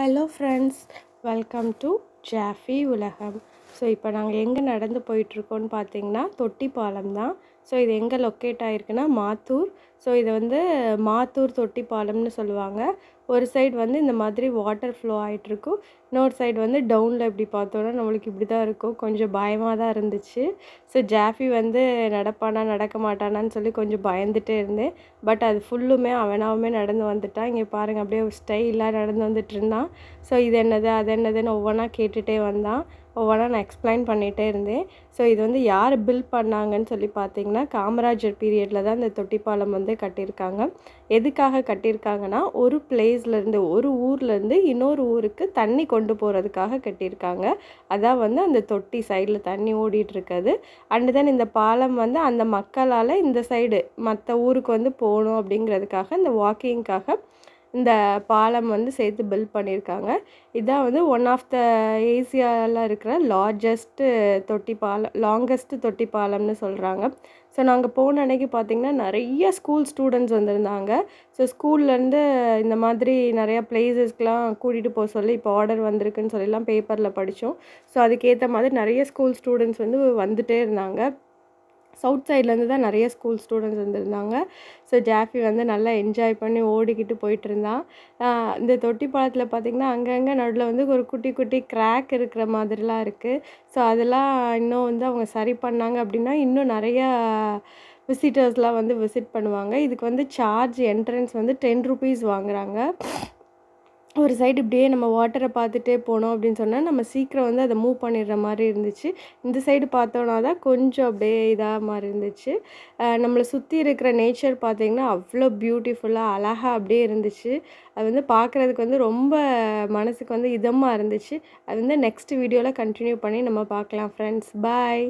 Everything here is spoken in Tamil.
Hello friends, welcome to Jaffy உலகம். ஸோ இப்போ நாங்கள் எங்கே நடந்து போயிட்டுருக்கோன்னு பார்த்தீங்கன்னா தொட்டி பாலம் தான். ஸோ இது எங்கே லொக்கேட் ஆகிருக்குன்னா மாத்தூர். ஸோ இதை வந்து மாத்தூர் தொட்டி பாலம்னு சொல்லுவாங்க. ஒரு சைடு வந்து இந்த மாதிரி வாட்டர் ஃப்ளோ ஆகிட்டுருக்கும், இன்னொரு சைடு வந்து டவுனில் இப்படி பார்த்தோன்னா நம்மளுக்கு இப்படி தான் இருக்கும். கொஞ்சம் பயமாக தான் இருந்துச்சு. ஸோ ஜாஃபி வந்து நடப்பானா நடக்க மாட்டானான்னு சொல்லி கொஞ்சம் பயந்துகிட்டே இருந்தேன். பட் அது ஃபுல்லுமே அவனாகவுமே நடந்து வந்துட்டான். இங்கே பாருங்கள், அப்படியே ஒரு ஸ்டைலாக நடந்து வந்துட்டு இருந்தான். ஸோ இது என்னது அது என்னதுன்னு ஒவ்வொன்றா கேட்டுகிட்டே வந்தான். ஒவ்வொன்றா நான் எக்ஸ்பிளைன் பண்ணிகிட்டே இருந்தேன். ஸோ இது வந்து யார் பில்ட் பண்ணாங்கன்னு சொல்லி பார்த்தீங்கன்னா, காமராஜர் பீரியடில் தான் இந்த தொட்டி பாலம் வந்து கட்டியிருக்காங்க. எதுக்காக கட்டியிருக்காங்கன்னா, ஒரு பிளேஸ்லேருந்து ஒரு ஊர்லேருந்து இன்னொரு ஊருக்கு தண்ணி கொண்டு போகிறதுக்காக கட்டியிருக்காங்க. அதான் வந்து அந்த தொட்டி சைடில் தண்ணி ஓடிட்டு இருக்குது. அண்டு தென் இந்த பாலம் வந்து அந்த மக்களால் இந்த சைடு மற்ற ஊருக்கு வந்து போகணும் அப்படிங்கிறதுக்காக, இந்த வாக்கிங்காக இந்த பாலம் வந்து சேர்த்து பில்ட் பண்ணியிருக்காங்க. இதான் வந்து ஒன் ஆஃப் த ஏசியாவில் இருக்கிற லாங்கஸ்ட்டு தொட்டி பாலம்னு சொல்கிறாங்க. ஸோ நாங்கள் போன அன்னைக்கு பார்த்திங்கன்னா நிறைய ஸ்கூல் ஸ்டூடெண்ட்ஸ் வந்திருந்தாங்க. ஸோ ஸ்கூல்லேருந்து இந்த மாதிரி நிறையா பிளேசஸ்க்கெலாம் கூட்டிகிட்டு போக சொல்லி இப்போ ஆர்டர் வந்திருக்குன்னு சொல்லிலாம் பேப்பரில் படித்தோம். ஸோ அதுக்கேற்ற மாதிரி நிறைய ஸ்கூல் ஸ்டூடெண்ட்ஸ் வந்து வந்துகிட்டே இருந்தாங்க. சவுத் சைட்லேருந்து தான் நிறைய ஸ்கூல் ஸ்டூடெண்ட்ஸ் வந்திருந்தாங்க. ஸோ ஜாஃபி வந்து நல்லா என்ஜாய் பண்ணி ஓடிக்கிட்டு போயிட்டுருந்தான். இந்த தொட்டி பாலத்தில் பார்த்திங்கன்னா அங்கங்கே நடுவில் வந்து ஒரு குட்டி குட்டி கிராக் இருக்கிற மாதிரிலாம் இருக்குது. ஸோ அதெல்லாம் இன்னும் வந்து அவங்க சரி பண்ணாங்க அப்படின்னா இன்னும் நிறையா விசிட்டர்ஸ்லாம் வந்து விசிட் பண்ணுவாங்க. இதுக்கு வந்து என்ட்ரன்ஸ் வந்து 10 ருபீஸ் வாங்குகிறாங்க. ஒரு சைடு இப்படியே நம்ம வாட்டரை பார்த்துட்டே போனோம் அப்படின்னு சொன்னால் நம்ம சீக்கிரம் வந்து அதை மூவ் பண்ணிடுற மாதிரி இருந்துச்சு. இந்த சைடு பார்த்தோன்னா தான் கொஞ்சம் அப்படியே இதாக மாதிரி இருந்துச்சு. நம்மளை சுற்றி இருக்கிற நேச்சர் பார்த்திங்கன்னா அவ்வளோ பியூட்டிஃபுல்லாக அழகாக அப்படியே இருந்துச்சு. அது வந்து பார்க்குறதுக்கு வந்து ரொம்ப மனசுக்கு வந்து இதமாக இருந்துச்சு. அது வந்து நெக்ஸ்ட் வீடியோவில் கண்டினியூ பண்ணி நம்ம பார்க்கலாம் ஃப்ரெண்ட்ஸ். பாய்.